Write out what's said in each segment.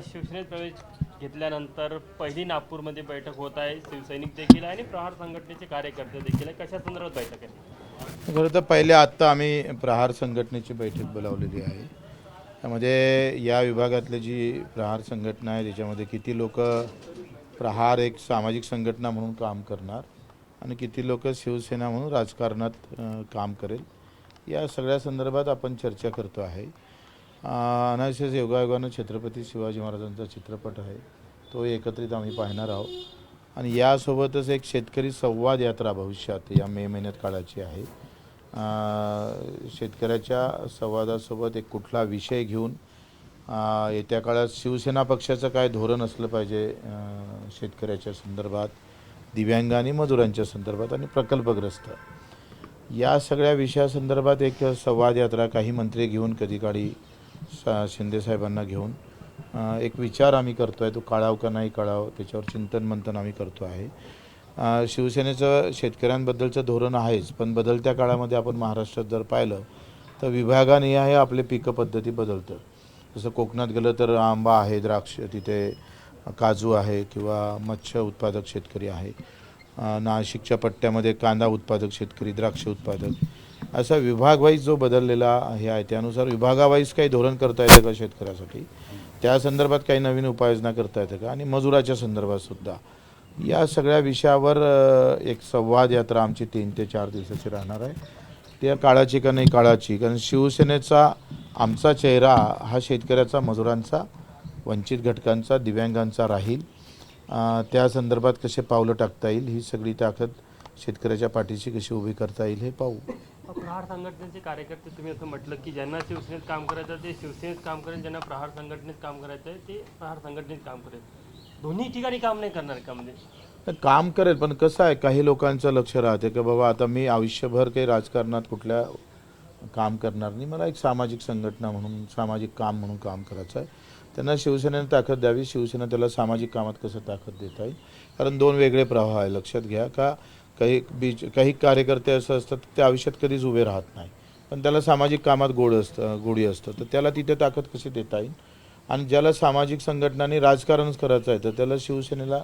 शिवसेनेत प्रवेश घेतल्यानंतर पहिली नागपूरमध्ये बैठक होत आहे. शिवसैनिक देखील आहे आणि प्रहार संघटनेचे कार्यकर्ते देखील आहे. कशा संदर्भात बैठक आहे? खरं तर पहिले आत्ता आम्ही प्रहार संघटनेची बैठक बोलावलेली आहे. त्यामध्ये या विभागातली जी प्रहार संघटना आहे त्याच्यामध्ये किती लोक प्रहार एक सामाजिक संघटना म्हणून काम करणार आणि किती लोक शिवसेना म्हणून राजकारणात काम करेल, या सगळ्या संदर्भात आपण चर्चा करतो आहे. अनायासेच योगायोगानं छत्रपती शिवाजी महाराजांचा चित्रपट आहे, तो एकत्रित आम्ही पाहणार आहोत आणि यासोबतच एक शेतकरी संवाद यात्रा भविष्यात या मे महिन्यात काढायची आहे. शेतकऱ्याच्या संवादासोबत एक कुठला विषय घेऊन येत्या काळात शिवसेना पक्षाचं काय धोरण असलं पाहिजे शेतकऱ्याच्या संदर्भात, दिव्यांग आणि मजुरांच्या संदर्भात आणि प्रकल्पग्रस्त, या सगळ्या विषयासंदर्भात एक संवाद यात्रा काही मंत्री घेऊन, कधी काळी शिंदेसाहेबांना घेऊन एक विचार आम्ही करतो आहे. तो काढाव का नाही काढावं त्याच्यावर चिंतन मंथन आम्ही करतो आहे. शिवसेनेचं शेतकऱ्यांबद्दलचं धोरण आहेच, पण बदलत्या काळामध्ये आपण महाराष्ट्रात जर पाहिलं तर विभागानिहाय आपले पिकं पद्धती बदलतं. जसं कोकणात गेलं तर आंबा आहे, द्राक्ष, तिथे काजू आहे किंवा मत्स्य उत्पादक शेतकरी आहे. नाशिकच्या पट्ट्यामध्ये कांदा उत्पादक शेतकरी, द्राक्ष उत्पादक, असा विभागवाईज जो बदललेला हे आहे त्यानुसार विभागावाईज काही धोरण करता येतं का शेतकऱ्यासाठी, त्या संदर्भात काही नवीन उपाययोजना करता येतं का, आणि मजुराच्या संदर्भात सुद्धा, या सगळ्या विषयावर एक संवाद यात्रा आमची 3 ते 4 दिवसाची राहणार आहे. त्या काळाची का नाही काळाची, कारण शिवसेनेचा आमचा चेहरा हा शेतकऱ्याचा, मजुरांचा, वंचित घटकांचा, दिव्यांगांचा राहील. त्या संदर्भात कसे पावलं टाकता येईल, ही सगळी ताकद शेतकऱ्याच्या पाठीशी कशी उभी करता येईल हे पाहू. प्रहार संघटनेचे कार्यकर्ते, तुम्ही असं म्हटलं की ज्यांना शिवसेनेत काम करायचं ते शिवसेनेत काम करेल, ज्यांना प्रहार संघटनेत काम करायचं आहे ते प्रहार संघटनेत काम करेल, दोन्ही ठिकाणी काम नाही करणार का? म्हणजे काम करेल, पण कसं आहे, काही लोकांचं लक्ष राहते की बाबा आता मी आयुष्यभर काही राजकारणात कुठल्या काम करणार नाही, मला एक सामाजिक संघटना म्हणून, सामाजिक काम म्हणून काम करायचं आहे. त्यांना शिवसेनेने ताकद द्यावी. शिवसेना त्याला सामाजिक कामात कसं ताकद देता येईल, कारण दोन वेगळे प्रवाह आहे. लक्षात घ्या का काही कार्यकर्ते असं असतात ते आयुष्यात कधीच उभे राहत नाही, पण त्याला सामाजिक कामात गोडी असतं, तर त्याला तिथे ताकद कशी देता येईल. आणि ज्याला सामाजिक संघटनांनी राजकारणच करायचं आहे तर त्याला शिवसेनेला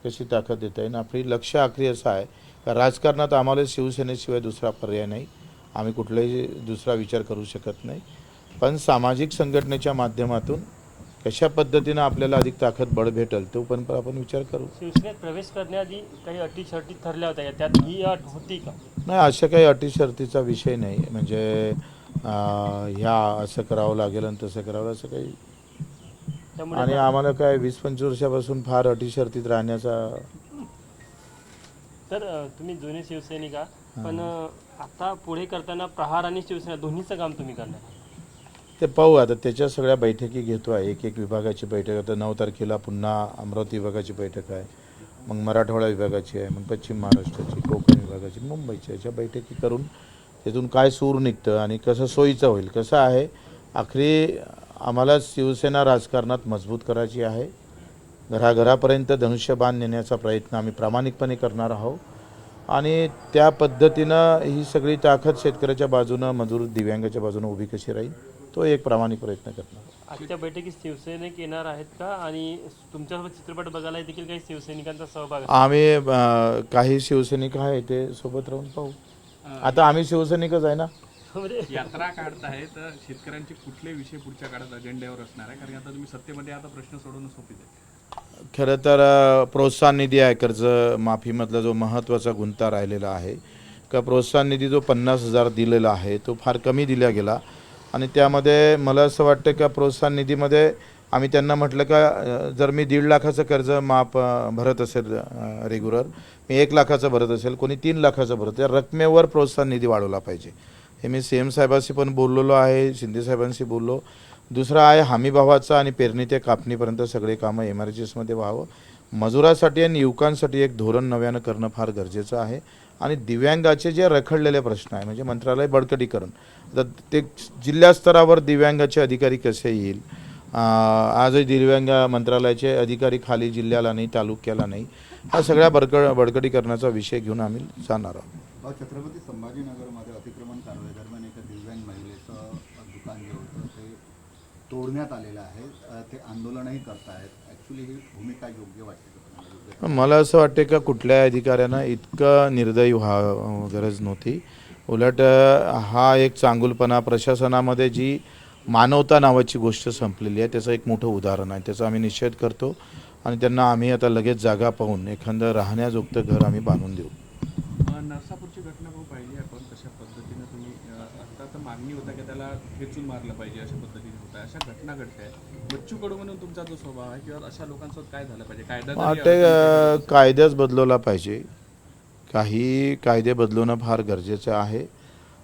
कशी ताकद देता येईल. आपली लक्ष आखरी असं आहे का राजकारणात आम्हाला शिवसेनेशिवाय दुसरा पर्याय नाही, आम्ही कुठलाही दुसरा विचार करू शकत नाही, पण सामाजिक संघटनेच्या माध्यमातून कशा पद्धतीनं आपल्याला अधिक ताकद बळ भेटेल तो पण आपण विचार करू. शिवसेनेत प्रवेश करण्याआधी काही अटी शर्ती ठरल्या होत्या, त्यात ही अट होती का? नाही, अशा काही अटी शर्तीचा विषय नाही. म्हणजे ह्या असं करावं लागेल आणि तसं करावं असं काही, आणि आम्हाला काय 20-25 वर्षापासून फार अटी शर्तीत राहण्याचा. तर तुम्ही जुने शिवसैनिक आहात, पण आता पुढे करताना प्रहार आणि शिवसेना दोन्हीचं काम तुम्ही करणार ते पाहू. आता त्याच्या सगळ्या बैठकी घेतो आहे, एक विभागाची बैठक. आता 9 तारखेला पुन्हा अमरावती विभागाची बैठक आहे, मग मराठवाडा विभागाची आहे, मग पश्चिम महाराष्ट्राची, कोकण विभागाची, मुंबईची, अशा बैठकी करून त्यातून काय सूर निघतं आणि कसं सोयीचं होईल. कसं आहे, आखरी आम्हाला शिवसेना राजकारणात मजबूत करायची आहे. घराघरापर्यंत धनुष्यबाण नेण्याचा प्रयत्न आम्ही प्रामाणिकपणे करणार आहोत आणि त्या पद्धतीनं ही सगळी ताकद शेतकऱ्याच्या बाजूनं, मजूर दिव्यांगाच्या बाजूनं उभी कशी राहील, तो एक प्रामाणिक प्रयत्न करणार. आजच्या बैठकीत शिवसैनिक येणार आहेत का, आणि तुमच्यासोबत चित्रपट बघायला देखील काही शिवसैनिकांचा सहभाग आहे? आम्ही काही शिवसैनिक आहे ते सोबत राहून पाहू. आता आम्ही शिवसैनिकच आहे ना. यात्रा काढताय तर शेतकऱ्यांचे कुठले विषय पुढच्या काळात अजेंड्यावर असणार आहे, कारण आता तुम्ही सत्तेमध्ये आता प्रश्न सोडवणं सोपीच आहे. खरं तर प्रोत्साहन निधी आहे, कर्ज माफीमधला जो महत्त्वाचा गुंता राहिलेला आहे का, प्रोत्साहन निधी जो 50,000 दिलेला आहे तो फार कमी दिला गेला. आणि त्यामध्ये मला असं वाटतं का प्रोत्साहन निधीमध्ये आम्ही त्यांना म्हटलं का जर मी 1.5 लाखाचं कर्ज माफ भरत असेल रेग्युलर, मी 1 लाखाचं भरत असेल, कोणी 3 लाखाचं भरत, त्या रकमेवर प्रोत्साहन निधी वाढवला पाहिजे. हे मी CM साहेबांशी पण बोललेलो आहे, शिंदेसाहेबांशी बोललो. दुसरं आहे हमीभावाचा आणि पेरणी ते कापणीपर्यंत सगळे कामं MRGSमध्ये व्हावं. मजुरासाठी आणि युवकांसाठी एक धोरण नव्यानं करणं फार गरजेचं आहे. आणि दिव्यांगाचे जे रखडलेले प्रश्न आहे, म्हणजे मंत्रालय बळकटीकरण, तर ते जिल्हास्तरावर दिव्यांगाचे अधिकारी कसे येईल. आजही दिव्यांग मंत्रालयाचे अधिकारी खाली जिल्ह्याला नाही, तालुक्याला नाही, हा सगळ्या बळकटीकरणाचा विषय घेऊन आम्ही जाणार आहोत. छत्रपती संभाजीनगरमध्ये अतिक्रमण कारवाई दरम्यान एका दिव्यांग महिलेचं दुकान जे होतं ते तोडण्यात आलेलं आहे, ते आंदोलनही करतायत. ॲक्च्युली ही भूमिका योग्य वाटते का तुम्हाला? मला असं वाटते का कुठल्याही अधिकाऱ्यांना इतकं निर्दयी गरज नव्हती. उलट हा एक चांगुलपणा प्रशासनामध्ये जी मानवता नावाची गोष्ट संपलेली आहे त्याचं एक मोठं उदाहरण आहे. त्याचा आम्ही निषेध करतो आणि त्यांना आम्ही आता लगेच जागा पाहून एखादं राहण्याजोगतं घर आम्ही बांधून देऊ. नरसापूरची घटना खूप पाहिली आपण कशा पद्धतीनं तुम्ही आता तर मागणी होता की त्याला खेचून मारलं पाहिजे अशा पद्धतीने होतं. अशा घटना घडतायत. बच्चू कडू म्हणून तुमचा जो स्वभाव आहे किंवा अशा लोकांसोबत काय झालं पाहिजे? ते कायद्याच बदलवला पाहिजे. काही कायदे बदलवणं फार गरजेचं आहे.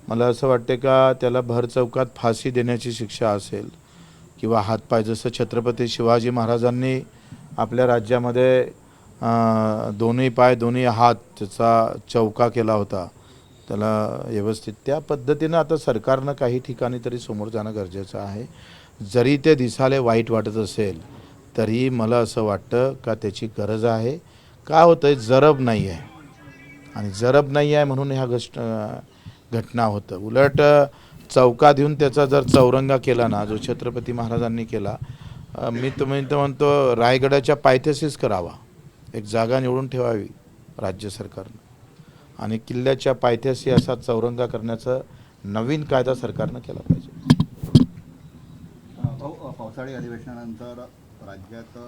मला असं वाटते का त्याला भर चौकात फाशी देण्याची शिक्षा असेल किंवा हातपाय, जसं छत्रपती शिवाजी महाराजांनी आपल्या राज्यामध्ये दोन्ही पाय दोन्ही हात त्याचा चौका केला होता त्याला व्यवस्थित, त्या पद्धतीनं आता सरकारनं काही ठिकाणी तरी समोर जाणं गरजेचं आहे. जरी ते दिसायला वाईट वाटत असेल तरी मला असं वाटतं का त्याची गरज आहे. काय होतं आहे, जरब नाही आहे आणि जरब नाही आहे म्हणून ह्या घटना होतं. उलट चौकात येऊन त्याचा जर चौरंगा केला ना, जो छत्रपती महाराजांनी केला, मी तर म्हणतो रायगडाच्या पायथ्याशीच करावा. एक जागा निवडून ठेवावी राज्य सरकारनं आणि किल्ल्याच्या पायथ्याशी असा चौरंगा करण्याचा नवीन कायदा सरकारनं केला पाहिजे. पावसाळी अधिवेशनानंतर राज्यात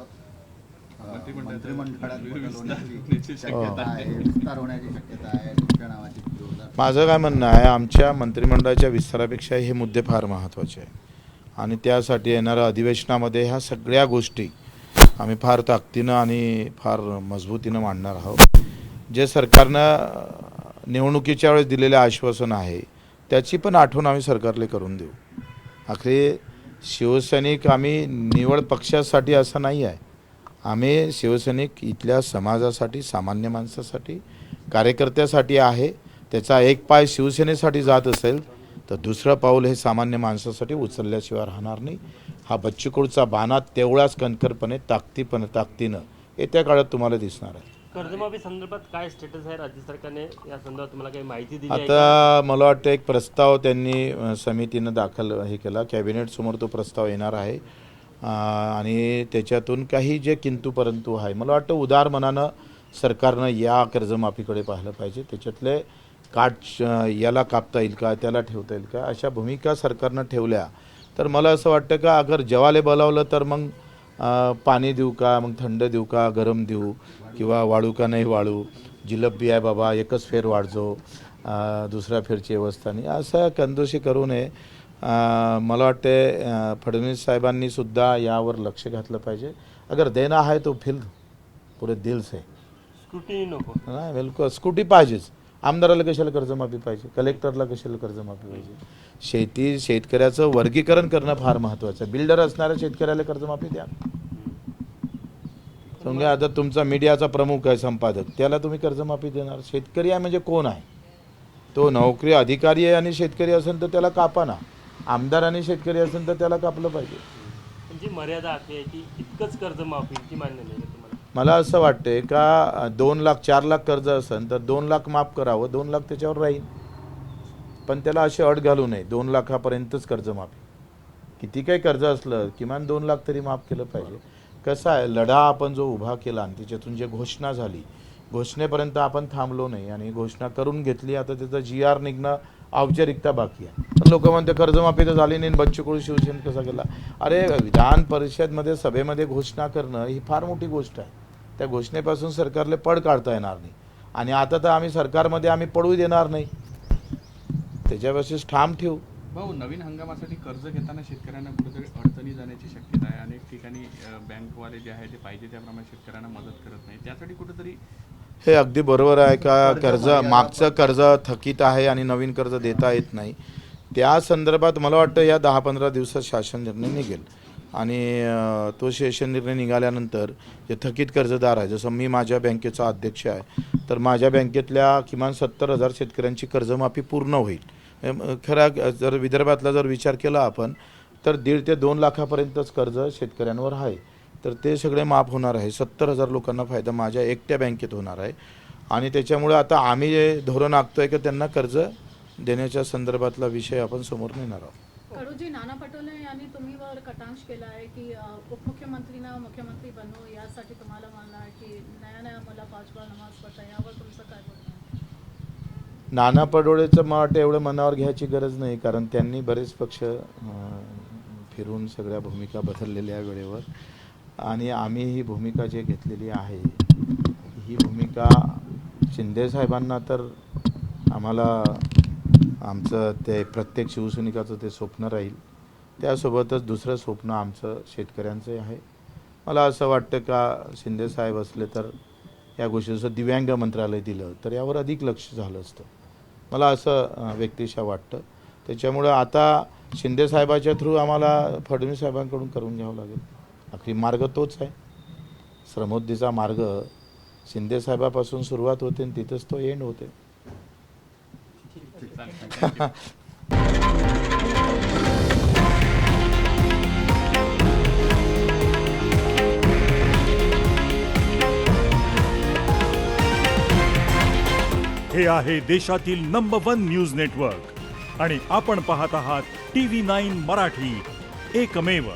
मंत्रिमंडळात बदल होण्याची शक्यता आहे, विस्तार होण्याची शक्यता आहे. तुमच्या नावाची जोरदार. माझं काय म्हणणं आहे, आमच्या मंत्रिमंडळाच्या विस्तारापेक्षा हे मुद्दे फार महत्त्वाचे आहे आणि त्यासाठी येणाऱ्या अधिवेशनामध्ये ह्या सगळ्या गोष्टी आम्ही फार ताकदीनं आणि फार मजबूतीनं मांडणार आहोत. जे सरकारनं निवडणुकीच्या वेळेस दिलेले आश्वासन आहे त्याची पण आठवण आम्ही सरकारला करून देऊ. आखरी शिवसैनिक आम्ही निवड पक्षासाठी असं नाही आहे. आम्ही शिवसैनिक इथल्या समाजासाठी, सामान्य माणसासाठी, कार्यकर्त्यासाठी आहे. त्याचा एक पाय शिवसेनेसाठी जात असेल तर दुसरं पाऊल हे सामान्य माणसासाठी उचलल्याशिवाय राहणार नाही. हा बच्चू कडूचा बाणा तेवढाच कणखरपणे ताकदीनं येत्या काळात तुम्हाला दिसणार आहे. कर्जमाफी संदर्भात काय स्टेटस आहे? राज्य सरकारने या संदर्भात तुम्हाला काही माहिती दिली आहे? आता मला वाटतं एक प्रस्ताव त्यांनी समितीनं दाखल केला. कॅबिनेटसमोर तो प्रस्ताव येणार आहे आणि त्याच्यातून काही जे किंतु परंतु आहे, मला वाटतं उदार मनानं सरकारनं या कर्जमाफीकडे पाहिलं पाहिजे. त्याच्यातले याला कापता येईल का, त्याला ठेवता येईल का, अशा भूमिका सरकारनं ठेवल्या तर मला असं वाटतं का अगर जेवाले बोलावलं तर मग पाणी देऊ का, मग थंड देऊ का, गरम देऊ किंवा वाळू का नाही वाळू, जिलबी आहे बाबा एकच फेर वाढजो, दुसऱ्या फेरची व्यवस्था नाही, असं कंजूसी करू नये. मला वाटते फडणवीस साहेबांनी सुद्धा यावर लक्ष घातलं पाहिजे. अगर देना है तो फिर पुरे दिल से, स्क्रुटिनी नको. नाही बिलकुल स्कूटी पाहिजेच. आमदाराला कशाला कर्जमाफी पाहिजे, कलेक्टरला कशाला कर्जमाफी पाहिजे. शेतकऱ्याचं वर्गीकरण करणं फार महत्त्वाचं आहे. बिल्डर असणाऱ्या शेतकऱ्याला कर्जमाफी द्या. समजा आता तुमचा मीडियाचा प्रमुख आहे, संपादक, त्याला तुम्ही कर्जमाफी देणार. शेतकरी आहे म्हणजे कोण आहे? तो नोकरी अधिकारी आहे आणि शेतकरी असेल तर त्याला कापा ना. आमदार आणि शेतकरी असेल तर त्याला कापलं पाहिजे. म्हणजे मर्यादा आखली आहे की इतकंच कर्जमाफी ती मान्य नाही आहे तुम्हाला? मला असं वाटते का 2 लाख 4 लाख कर्ज असेल तर 2 लाख माफ करावं, 2 लाख त्याच्यावर राहील. पण त्याला अशी अट घालू नये 2 लाखापर्यंतच कर्जमाफी. किती काही कर्ज असलं किमान 2 लाख तरी माफ केलं पाहिजे. कसं आहे, लढा आपण जो उभा केला आणि त्याच्यातून जे घोषणा झाली, घोषणेपर्यंत आपण थांबलो नाही आणि घोषणा करून घेतली. आता त्याचा GR निघणं औपचारिकता बाकी आहे. पण लोक म्हणते कर्जमाफी तर झाली नाही, बच्चू कडू शिवसेनेत कसा केला. अरे विधान परिषदमध्ये सभेमध्ये घोषणा करणं ही फार मोठी गोष्ट आहे. त्या घोषणेपासून सरकारला पळ काढता येणार नाही आणि आता तर आम्ही सरकारमध्ये आम्ही पडू देणार नाही. त्याच्यापाशीच ठाम ठेवू. भाऊ, नवीन हंगामासाठी कर्ज घेताना शेतकऱ्यांना कुठेतरी अडचणी जाण्याची शक्यता आहे. अनेक ठिकाणी बँकवाले जे आहे ते पाहिजे त्याप्रमाणे शेतकऱ्यांना मदत करत नाही. त्यासाठी कुठेतरी हे अगदी बरोबर आहे का कर्ज मागचं कर्ज थकीत आहे आणि नवीन कर्ज देता येत नाही. त्या संदर्भात मला वाटतं या 10-15 दिवसात शासन निर्णय निघेल आणि तो शासन निर्णय निघाल्यानंतर जे थकीत कर्जदार आहे, जसं मी माझ्या बँकेचा अध्यक्ष आहे तर माझ्या बँकेतल्या किमान 70,000 शेतकऱ्यांची कर्जमाफी पूर्ण होईल. खरा जर विदर्भातला जर विचार केला आपण तर 1.5 ते 2 लाखापर्यंतच कर्ज शेतकऱ्यांवर आहे. तर ते सगळे माफ होणार आहे. 70,000 लोकांना फायदा माझ्या एकट्या बँकेत होणार आहे आणि त्याच्यामुळे आता आम्ही जे धोरण आखतोय की त्यांना कर्ज देण्याच्या संदर्भातला विषय आपण समोर नेणार आहोत. कडूजी नाना पटोले यांनी तुम्हीवर कटाक्ष केला आहे की उपमुख्यमंत्रीना मुख्यमंत्री बनवू यासाठी तुम्हाला म्हणणं आहे की नया मला 5 बार नमाज पडता, यावर तुमचं काय बोलणं आहे? नाना पटोलेचं मला वाटतं एवढं मनावर घ्यायची गरज नाही, कारण त्यांनी बरेच पक्ष फिरून सगळ्या भूमिका बदललेल्या वेळेवर, आणि आम्ही ही भूमिका जी घेतलेली आहे ही भूमिका शिंदेसाहेबांना तर आम्हाला आमचं ते प्रत्येक शिवसैनिकाचं ते स्वप्न राहील, त्यासोबतच दुसरं स्वप्न आमचं शेतकऱ्यांचं आहे. मला असं वाटतं का शिंदेसाहेब असले तर या गोष्टीचं दिव्यांग मंत्रालय दिलं तर यावर अधिक लक्ष झालं असतं, मला असं व्यक्तिशः वाटतं. त्याच्यामुळं आता शिंदेसाहेबाच्या थ्रू आम्हाला फडणवीस साहेबांकडून करून घ्यावं लागेल. आखरी मार्ग तोच आहे, श्रमोद्धीचा मार्ग शिंदेसाहेबापासून सुरुवात होते आणि तिथंच तो एंड होते. हे आहे देशातील नंबर 1 न्यूज नेटवर्क आणि आपण पाहत आहात TV9 मराठी, एकमेव.